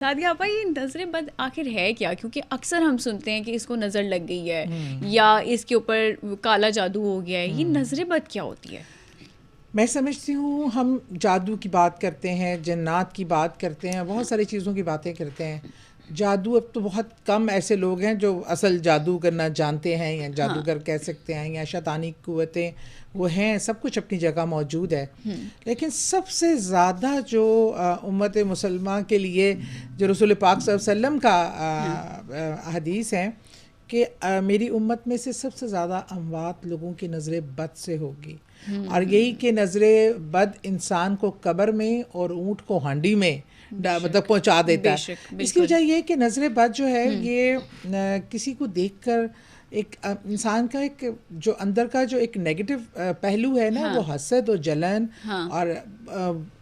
सादिया आपा, ये नज़रें बद आखिर है क्या? क्योंकि अक्सर हम सुनते हैं कि इसको नज़र लग गई है या इसके ऊपर काला जादू हो गया है। ये नज़रें बद क्या होती है? मैं समझती हूँ हम जादू की बात करते हैं, जन्नात की बात करते हैं, बहुत सारी चीज़ों की बातें करते हैं। जादू, अब तो बहुत कम ऐसे लोग हैं जो असल जादू करना जानते हैं या हाँ। जादूगर कह सकते हैं, या शैतानी कुव्वतें वो हैं, सब कुछ अपनी जगह मौजूद है। लेकिन सबसे ज़्यादा जो उम्मत मुसलमान के लिए जो रसूल पाक सल्लल्लाहु अलैहि वसल्लम का हदीस है कि मेरी उम्मत में से सबसे ज़्यादा अमवात लोगों की नज़रें बद से होगी, और यही कि नज़रें बद इंसान को कब्र में और ऊँट को हांडी में मतलब पहुंचा देता है। इसकी वजह यह है कि नज़रें बद जो है ये किसी को देखकर एक इंसान का एक जो अंदर का जो एक नेगेटिव पहलू है ना, वो हसद और जलन, और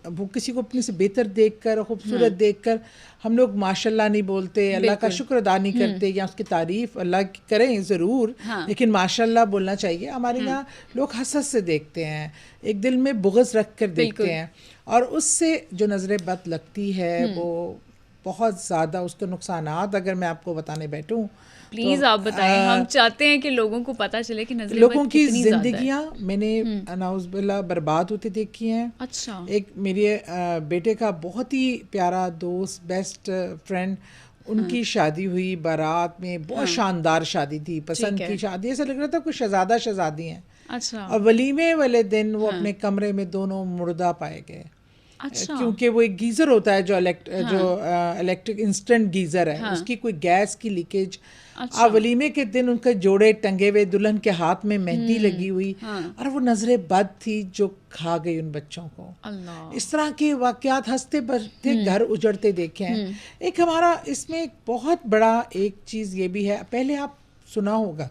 वो किसी को अपने से बेहतर देखकर, खूबसूरत देखकर हम लोग माशाल्लाह नहीं बोलते, अल्लाह का शुक्र अदा नहीं करते, या उसकी तारीफ़ अल्लाह की करें ज़रूर, लेकिन माशाल्लाह बोलना चाहिए। हमारे यहाँ लोग हसद से देखते हैं, एक दिल में बुग़्ज़ रख कर देखते हैं, और उससे जो नज़रें बद लगती है वो बहुत ज़्यादा, उसके नुकसानात अगर मैं आपको बताने बैठूँ प्लीज़ आप बताएं। हम चाहते हैं कि लोगों को पता चले कि नज़रें लोगों बद की कितनी ज़्यादा है। जिंदगियां मैंने नाउज़ुबिल्लाह बर्बाद होते देखी हैं। अच्छा। एक मेरे बेटे का बहुत ही प्यारा दोस्त, बेस्ट फ्रेंड, उनकी शादी हुई बारात में, बहुत शानदार शादी थी, पसंद की शादी, ऐसा लग रहा था कुछ शहजादा शहजादी हैं। अच्छा। और वलीमे वाले दिन वो अपने कमरे में दोनों मुर्दा पाए गए। अच्छा। क्योंकि वो एक गीज़र होता है जो इलेक्ट्रिक इंस्टेंट गीज़र है, उसकी कोई गैस की लीकेज। अच्छा। वलीमे के दिन उनके जोड़े टंगे हुए, दुल्हन के हाथ में मेहंदी लगी हुई, और वो नज़रें बद थी जो खा गई उन बच्चों को। अल्लाह। इस तरह के वाक़यात हंसते बढ़ते घर उजड़ते देखे हैं। एक हमारा इसमें एक बहुत बड़ा एक चीज़ ये भी है, पहले आप सुना होगा,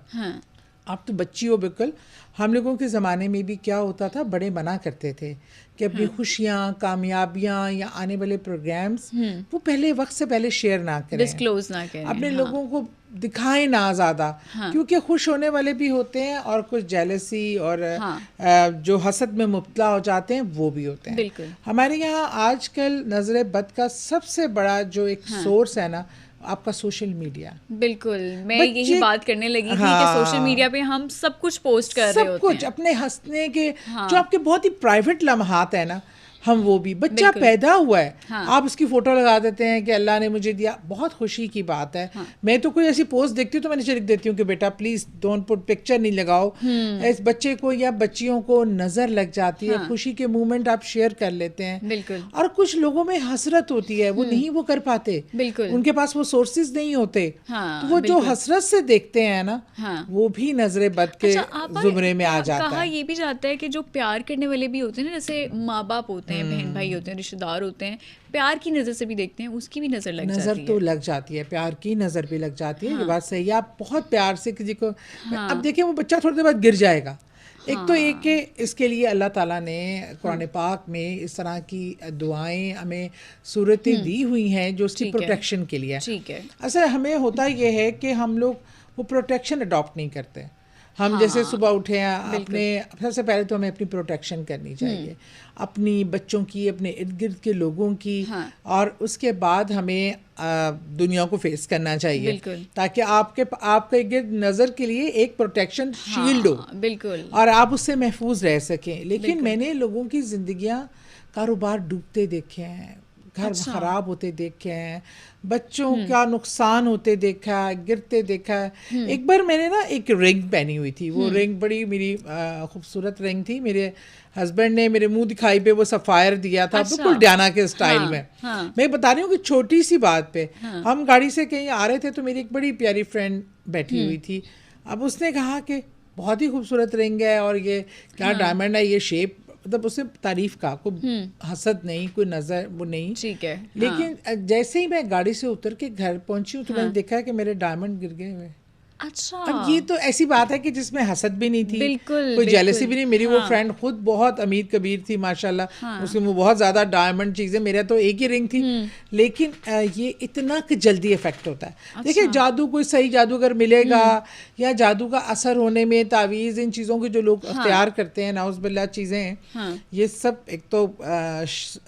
आप तो बच्ची हो बिल्कुल, हम लोगों के ज़माने में भी क्या होता था, बड़े मना करते थे कि अपनी खुशियाँ, कामयाबियाँ या आने वाले प्रोग्राम्स वो पहले वक्त से पहले शेयर ना करें, डिस्क्लोज ना करें, अपने लोगों को दिखाएं ना ज़्यादा, क्योंकि खुश होने वाले भी होते हैं और कुछ जेलसी और जो हसद में मुब्तला हो जाते हैं वो भी होते हैं। बिल्कुल। हमारे यहाँ आजकल नज़र बद का सबसे बड़ा जो एक सोर्स है ना, आपका सोशल मीडिया। बिल्कुल, मैं यही बात करने लगी थी कि सोशल मीडिया पे हम सब कुछ पोस्ट कर रहे होते हैं, सब कुछ अपने हंसने के जो आपके बहुत ही प्राइवेट लम्हात है ना, हम वो भी, बच्चा पैदा हुआ है, आप उसकी फोटो लगा देते हैं कि अल्लाह ने मुझे दिया, बहुत खुशी की बात है। मैं तो कोई ऐसी पोस्ट देखती हूँ तो मैं नीचे लिख देती हूँ कि बेटा प्लीज डोंट पुट पिक्चर, नहीं लगाओ। इस बच्चे को या बच्चियों को नजर लग जाती है, खुशी के मोमेंट आप शेयर कर लेते हैं। बिल्कुल। और कुछ लोगों में हसरत होती है, वो नहीं वो कर पाते, बिल्कुल, उनके पास वो सोर्सेज नहीं होते, तो वो जो हसरत से देखते हैं ना, वो भी नजरे बद के जुमरे में आ जाता है। कहा ये भी जाता है कि जो प्यार करने वाले भी होते हैं ना, जैसे माँ बाप होते हैं, बहन भाई होते हैं, रिश्तेदार होते हैं, प्यार की नज़र से भी देखते हैं, उसकी भी नज़र लग जाती है। नज़र तो लग जाती है, प्यार की नज़र भी लग जाती है। ये बात सही है। आप बहुत प्यार से किसी को, अब देखिए वो बच्चा थोड़ी देर बाद गिर जाएगा। एक तो एक के इसके लिए अल्लाह ताला ने कुरान पाक में इस तरह की दुआएं हमें सूरतें दी हुई हैं जो उसकी प्रोटेक्शन के लिए। ठीक है। असल हमें होता ये है कि हम लोग वो प्रोटेक्शन अडॉप्ट नहीं करते। हम जैसे सुबह उठे हैं, अपने सबसे पहले तो हमें अपनी प्रोटेक्शन करनी चाहिए, अपनी बच्चों की, अपने इर्द गिर्द के लोगों की, और उसके बाद हमें दुनिया को फेस करना चाहिए, ताकि आपके गिर्द नज़र के लिए एक प्रोटेक्शन शील्ड हो। बिल्कुल। और आप उससे महफूज रह सकें। लेकिन मैंने लोगों की जिंदगियां, कारोबार डूबते देखे हैं, घर खराब होते देखे हैं, बच्चों का नुकसान होते देखा है, गिरते देखा है। एक बार मैंने ना एक रिंग पहनी हुई थी, वो रिंग बड़ी मेरी खूबसूरत रिंग थी, मेरे हस्बैंड ने मेरे मुंह दिखाई पे वो सफ़ायर दिया था, बिल्कुल डियाना के स्टाइल में। मैं बता रही हूँ कि छोटी सी बात पे हम गाड़ी से कहीं आ रहे थे तो मेरी एक बड़ी प्यारी फ्रेंड बैठी हुई थी। अब उसने कहा कि बहुत ही खूबसूरत रिंग है और ये क्या डायमंड है, ये शेप, मतलब उससे तारीफ का, कोई हसद नहीं, कोई नजर वो नहीं। ठीक है। लेकिन जैसे ही मैं गाड़ी से उतर के घर पहुंची हूँ तो मैंने देखा कि मेरे डायमंड गिर गए हुए। अच्छा, अब ये तो ऐसी बात है कि जिसमें हसद भी नहीं थी, बिल्कुल, कोई जेलसी भी नहीं। मेरी वो हाँ। फ्रेंड खुद बहुत अमीर कबीर थी माशाल्लाह, हाँ। उसकी वो बहुत ज़्यादा डायमंड चीज़ें, मेरा तो एक ही रिंग थी, लेकिन ये इतना कि जल्दी इफेक्ट होता है। अच्छा। देखिए जादू, कोई सही जादूगर मिलेगा या जादू का असर होने में, तावीज़, इन चीज़ों के जो लोग अख्तियार करते हैं, नाउज़ बिल्लाह चीज़ें, ये सब एक तो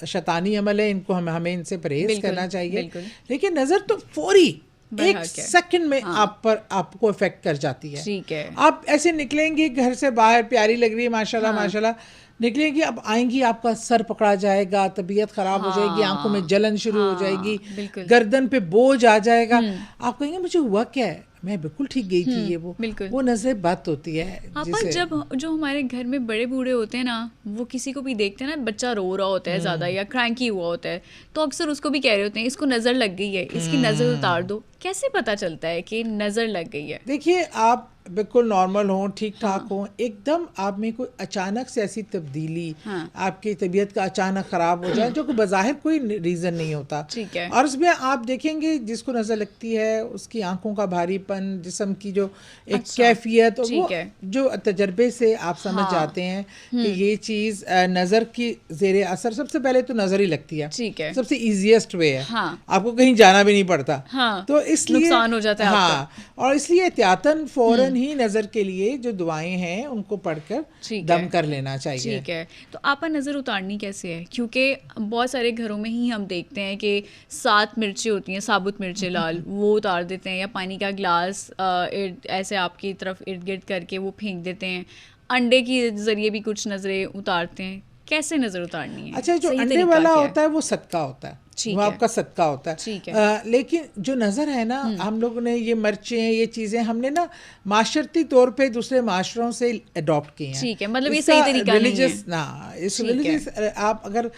शैतानी अमल है, इनको हमें इनसे परहेज करना चाहिए। लेकिन नज़र तो फौरी एक सेकंड में आपको इफेक्ट कर जाती है। ठीक है, आप ऐसे निकलेंगे घर से बाहर, प्यारी लग रही है माशाल्लाह माशाल्लाह, निकलेंगी, अब आएंगी, आपका सर पकड़ा जाएगा, तबीयत खराब हो जाएगी, आंखों में जलन शुरू हो जाएगी, गर्दन पे बोझ आ जाएगा, आप कहेंगे मुझे हुआ क्या है, मैं बिल्कुल ठीक गई थी। ये वो नजर बात होती है। पर जब जो हमारे घर में बड़े बूढ़े होते हैं ना, वो किसी को भी देखते हैं ना, बच्चा रो रहा होता है ज्यादा या क्रैंकी हुआ होता है, तो अक्सर उसको भी कह रहे होते हैं इसको नजर लग गई है, इसकी नजर उतार दो। कैसे पता चलता है कि नजर लग गई है? देखिए, आप बिल्कुल नॉर्मल हो, ठीक ठाक हो, एकदम आप में कोई अचानक से ऐसी तब्दीली, आपकी तबीयत का अचानक खराब हो जाए, जो कि बज़ाहिर कोई रीज़न नहीं होता, ठीक है, और उसमें आप देखेंगे जिसको नज़र लगती है उसकी आंखों का भारीपन, जिस्म की जो एक कैफियत, वो जो तजर्बे से आप समझ जाते हैं कि ये चीज़ नज़र की ज़ेरे असर। सबसे पहले तो नज़र ही लगती है, ठीक है, सबसे ईजीएस्ट वे है, आपको कहीं जाना भी नहीं पड़ता, तो इसलिए नुकसान हो जाता है आपका। और इसलिए एहतियातन फौरन ही नज़र के लिए जो दुआएं हैं उनको पढ़कर दम कर लेना चाहिए। ठीक है, तो आपा नज़र उतारनी कैसे है? क्योंकि बहुत सारे घरों में ही हम देखते हैं कि 7 मिर्चें होती हैं, साबुत मिर्चें लाल, वो उतार देते हैं, या पानी का गिलास ऐसे आपकी तरफ इर्द गिर्द करके वो फेंक देते हैं, अंडे के जरिए भी कुछ नज़रें उतारते हैं। कैसे नज़र उतारनी है? अच्छा, जो अंडे वाला होता है वो सदका होता है, वो आपका सदका होता है। लेकिन जो नज़र है ना, हम लोगों ने ये मिर्चें, ये चीज़ें हमने ना माशरती तौर पे दूसरे माशरों से अडॉप्ट की हैं। ठीक है, मतलब ये सही तरीका नहीं है ना। इस रिलीजियस आप अगर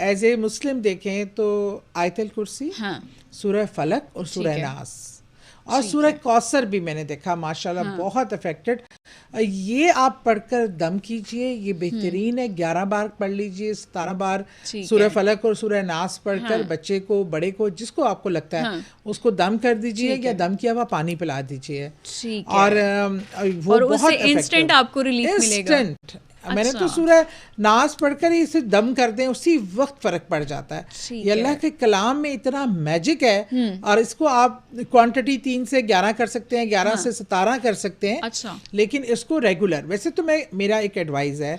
एज ए मुस्लिम देखें तो आयतल कुर्सी, सूरह फलक और सूरह नास और सूरह कौसर भी मैंने देखा माशाल्लाह बहुत अफेक्टेड। ये आप पढ़कर दम कीजिए, ये बेहतरीन है। 11 बार पढ़ लीजिए, 17 बार सूरह फलक और सूरह नास पढ़कर बच्चे को, बड़े को, जिसको आपको लगता है उसको दम कर दीजिए, या दम किया हुआ पानी पिला दीजिए, और वो बहुत इंस्टेंट आपको रिलीफ मिलेगा। मैंने तो सूरह नास पढ़कर ही इसे दम कर दें, उसी वक्त फर्क पड़ जाता है। ये अल्लाह के कलाम में इतना मैजिक है, और इसको आप क्वांटिटी 3 से 11 कर सकते हैं, 11 से 17 कर सकते हैं। अच्छा। लेकिन इसको रेगुलर, वैसे तो मेरा एक एडवाइस है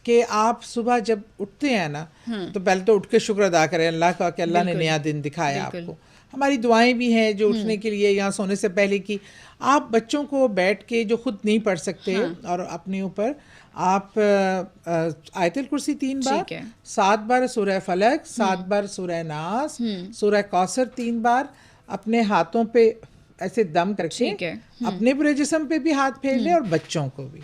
कि आप सुबह जब उठते हैं ना, तो पहले तो उठ के शुक्र अदा करें अल्लाह का कि अल्लाह ने नया दिन दिखाया आपको। हमारी दुआएं भी हैं जो उठने के लिए या सोने से पहले की। आप बच्चों को बैठ के, जो खुद नहीं पढ़ सकते, और अपने ऊपर आप आयतल कुर्सी 3 बार, 7 बार सूरह फलक, 7 बार सूरह नास, सूरह कौसर 3 बार अपने हाथों पे ऐसे दम करके अपने पूरे जिस्म पे भी हाथ फेर लें और बच्चों को भी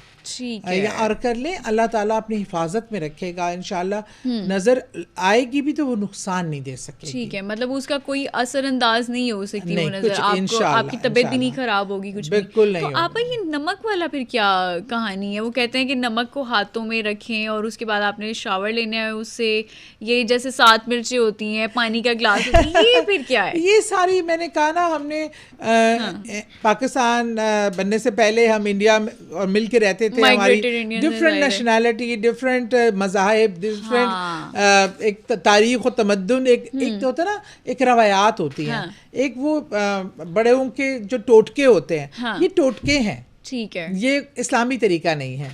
और कर लें। अल्लाह ताला अपनी हिफाजत में रखेगा इंशाल्लाह। नजर आएगी भी तो वो नुकसान नहीं दे सकेगी। ठीक है, मतलब उसका कोई असरअंदाज नहीं हो सकती वो नजर, आपको आपकी तबीयत भी नहीं खराब होगी, कुछ बिल्कुल नहीं। तो आप ये नमक वाला फिर क्या कहानी है? वो कहते हैं कि नमक को हाथों में रखें और उसके बाद आपने शावर लेना है उससे, ये जैसे 7 मिर्चें होती हैं, पानी का गिलास होती है, ये फिर क्या है? ये सारी मैंने कहा ना, हमने पाकिस्तान बनने से पहले हम इंडिया और मिल के रहते थे। हमारी डिफरेंट नेशनैलिटी, डिफरेंट मज़ाहिब, डिफरेंट एक तारीख़ और तमद्दुन, एक तो होता है ना, एक रवायात होती हैं, एक वो बड़ों के जो टोटके होते हैं, ये टोटके हैं, ठीक है, ये इस्लामी तरीका नहीं है।